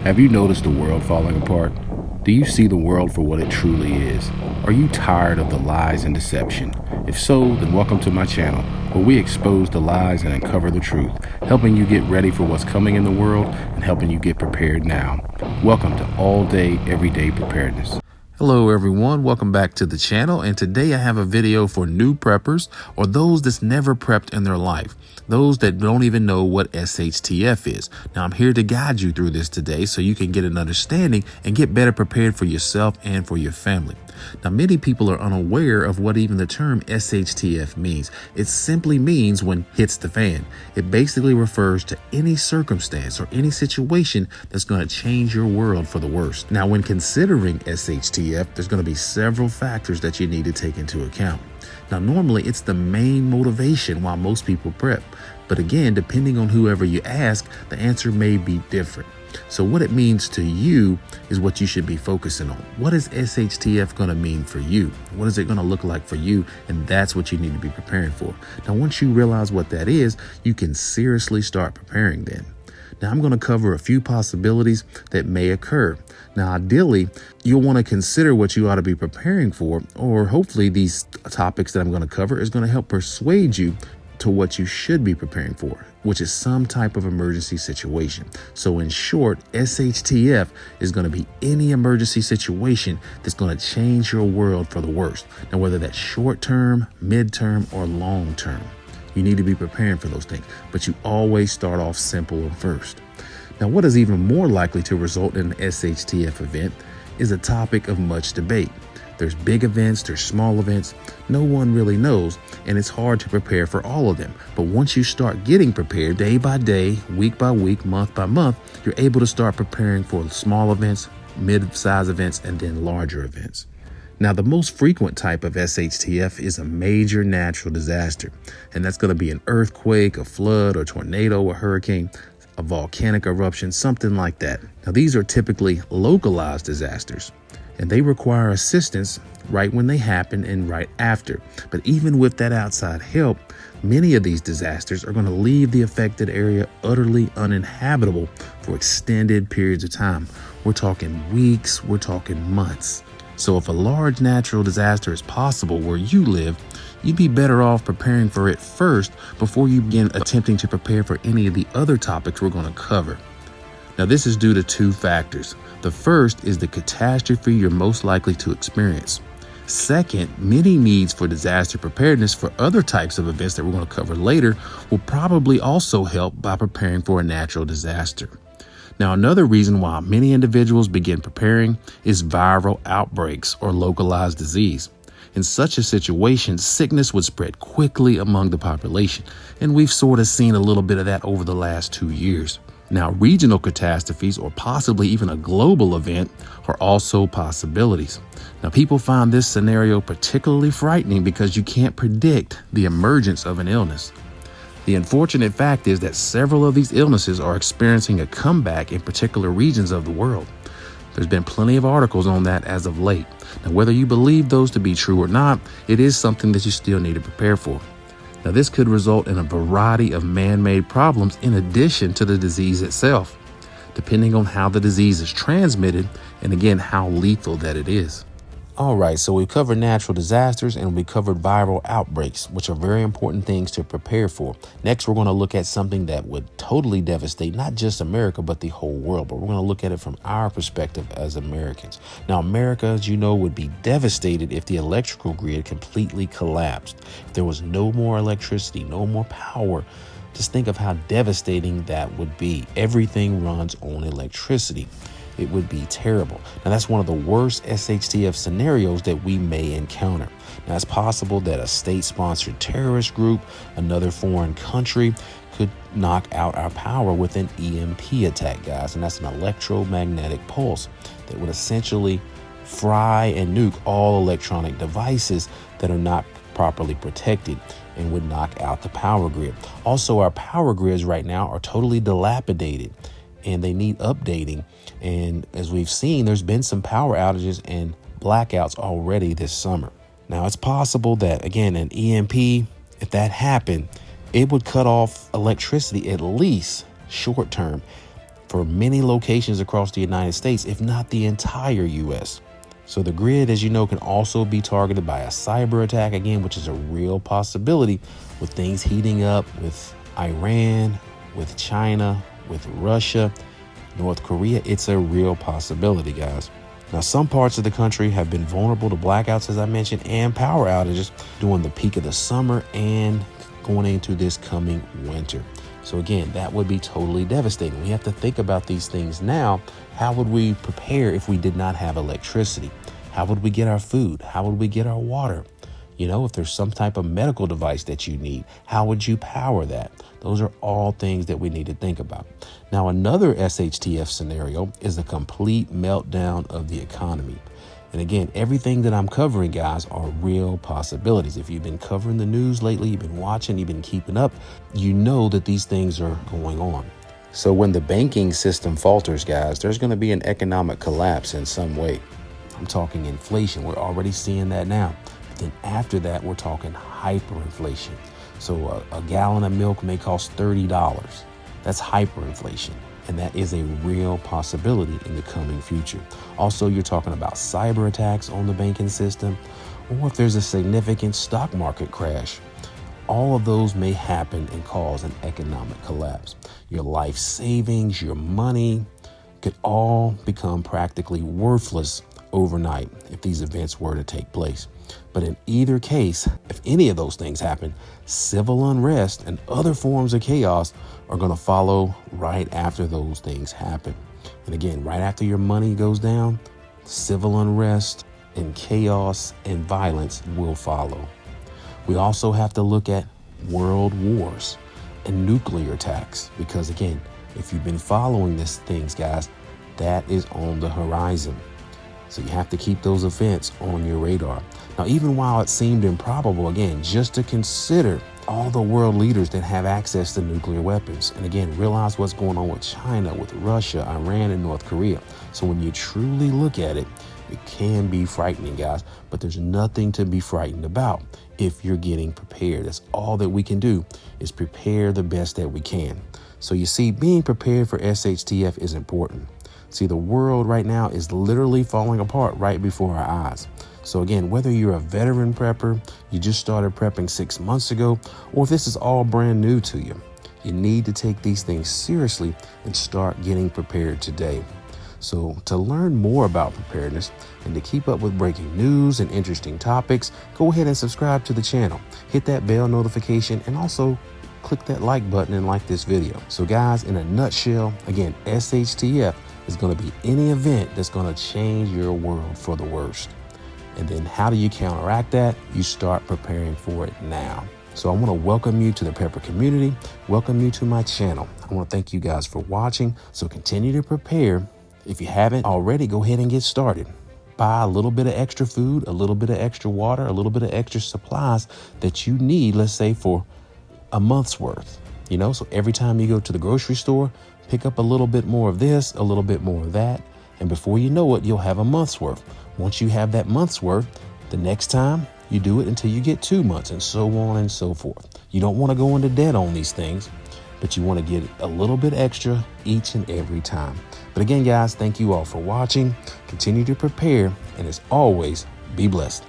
Have you noticed the world falling apart? Do you see the world for what it truly is? Are you tired of the lies and deception? If so, then welcome to my channel, where we expose the lies and uncover the truth, helping you get ready for what's coming in the world and helping you get prepared now. Welcome to All Day, Everyday Preparedness. Hello everyone, welcome back to the channel, and today I have a video for new preppers or those that's never prepped in their life, those that don't even know what SHTF is. Now I'm here to guide you through this today so you can get an understanding and get better prepared for yourself and for your family. Now many people are unaware of what even the term SHTF means. It simply means when hits the fan. It basically refers to any circumstance or any situation that's going to change your world for the worst. Now when considering SHTF, there's going to be several factors that you need to take into account. Now normally it's the main motivation why most people prep, but again, depending on whoever you ask, the answer may be different. So what it means to you is what you should be focusing on. What is SHTF going to mean for you? What is it going to look like for you? And that's what you need to be preparing for. Now, once you realize what that is, you can seriously start preparing then. Now, I'm going to cover a few possibilities that may occur. Now, ideally, you'll want to consider what you ought to be preparing for, or hopefully these topics that I'm going to cover is going to help persuade you to what you should be preparing for, which is some type of emergency situation. So in short, SHTF is going to be any emergency situation that's going to change your world for the worst. Now, whether that's short term, mid-term, or long term, you need to be preparing for those things, but you always start off simple first. Now, what is even more likely to result in an SHTF event is a topic of much debate. There's big events, there's small events. No one really knows, and it's hard to prepare for all of them. But once you start getting prepared day by day, week by week, month by month, you're able to start preparing for small events, mid-size events, and then larger events. Now, the most frequent type of SHTF is a major natural disaster, and that's going to be an earthquake, a flood, a tornado, a hurricane, a volcanic eruption, something like that. Now, these are typically localized disasters, and they require assistance right when they happen and right after. But even with that outside help, many of these disasters are going to leave the affected area utterly uninhabitable for extended periods of time. We're talking weeks, we're talking months. So if a large natural disaster is possible where you live, you'd be better off preparing for it first before you begin attempting to prepare for any of the other topics we're going to cover. Now, this is due to two factors. The first is the catastrophe you're most likely to experience. Second, many needs for disaster preparedness for other types of events that we're going to cover later will probably also help by preparing for a natural disaster. Now, another reason why many individuals begin preparing is viral outbreaks or localized disease. In such a situation, sickness would spread quickly among the population, and we've sort of seen a little bit of that over the last 2 years. Now, regional catastrophes or possibly even a global event are also possibilities. Now, people find this scenario particularly frightening because you can't predict the emergence of an illness. The unfortunate fact is that several of these illnesses are experiencing a comeback in particular regions of the world. There's been plenty of articles on that as of late. Now, whether you believe those to be true or not, it is something that you still need to prepare for. Now, this could result in a variety of man-made problems in addition to the disease itself, depending on how the disease is transmitted and, again, how lethal that it is. All right, so we've covered natural disasters and we covered viral outbreaks, which are very important things to prepare for. Next, we're going to look at something that would totally devastate not just America, but the whole world. But we're going to look at it from our perspective as Americans. Now, America, as you know, would be devastated if the electrical grid completely collapsed. If there was no more electricity, no more power. Just think of how devastating that would be. Everything runs on electricity. It would be terrible. Now, that's one of the worst SHTF scenarios that we may encounter. Now, it's possible that a state-sponsored terrorist group, another foreign country, could knock out our power with an EMP attack, guys. And that's an electromagnetic pulse that would essentially fry and nuke all electronic devices that are not properly protected and would knock out the power grid. Also, our power grids right now are totally dilapidated and they need updating. And as we've seen, there's been some power outages and blackouts already this summer. Now, it's possible that, again, an EMP, if that happened, it would cut off electricity at least short term for many locations across the United States, if not the entire U.S. So the grid, as you know, can also be targeted by a cyber attack, again, which is a real possibility with things heating up with Iran, with China, with Russia, North Korea. It's a real possibility, guys. Now, some parts of the country have been vulnerable to blackouts, as I mentioned, and power outages during the peak of the summer and going into this coming winter. So again, that would be totally devastating. We have to think about these things now. How would we prepare if we did not have electricity? How would we get our food? How would we get our water? You know, if there's some type of medical device that you need, how would you power that? Those are all things that we need to think about. Now, another SHTF scenario is a complete meltdown of the economy. And again, everything that I'm covering, guys, are real possibilities. If you've been covering the news lately, you've been watching, you've been keeping up, you know that these things are going on. So when the banking system falters, guys, there's going to be an economic collapse in some way. I'm talking inflation. We're already seeing that now. But then after that, we're talking hyperinflation. So a gallon of milk may cost $30. That's hyperinflation. And that is a real possibility in the coming future. Also, you're talking about cyber attacks on the banking system, or if there's a significant stock market crash. All of those may happen and cause an economic collapse. Your life savings, your money could all become practically worthless overnight if these events were to take place. But in either case, if any of those things happen, civil unrest and other forms of chaos are going to follow right after those things happen. And again, right after your money goes down, civil unrest and chaos and violence will follow. We also have to look at world wars and nuclear attacks, because again, if you've been following these things, guys, that is on the horizon. So you have to keep those events on your radar. Now, even while it seemed improbable, again, just to consider all the world leaders that have access to nuclear weapons. And again, realize what's going on with China, with Russia, Iran, and North Korea. So when you truly look at it, it can be frightening, guys, but there's nothing to be frightened about if you're getting prepared. That's all that we can do, is prepare the best that we can. So you see, being prepared for SHTF is important. See, the world right now is literally falling apart right before our eyes. So again, whether you're a veteran prepper, you just started prepping 6 months ago, or if this is all brand new to you, you need to take these things seriously and start getting prepared today. So to learn more about preparedness and to keep up with breaking news and interesting topics, go ahead and subscribe to the channel. Hit that bell notification and also click that like button and like this video. So guys, in a nutshell, again, SHTF is going to be any event that's going to change your world for the worst. And then how do you counteract that? You start preparing for it now. So I want to welcome you to the prepper community, welcome you to my channel. I want to thank you guys for watching. So continue to prepare. If you haven't already, go ahead and get started. Buy a little bit of extra food, a little bit of extra water, a little bit of extra supplies that you need, let's say for a month's worth. You know, so every time you go to the grocery store, pick up a little bit more of this, a little bit more of that. And before you know it, you'll have a month's worth. Once you have that month's worth, the next time you do it until you get 2 months, and so on and so forth. You don't want to go into debt on these things, but you want to get a little bit extra each and every time. But again, guys, thank you all for watching. Continue to prepare, and as always, be blessed.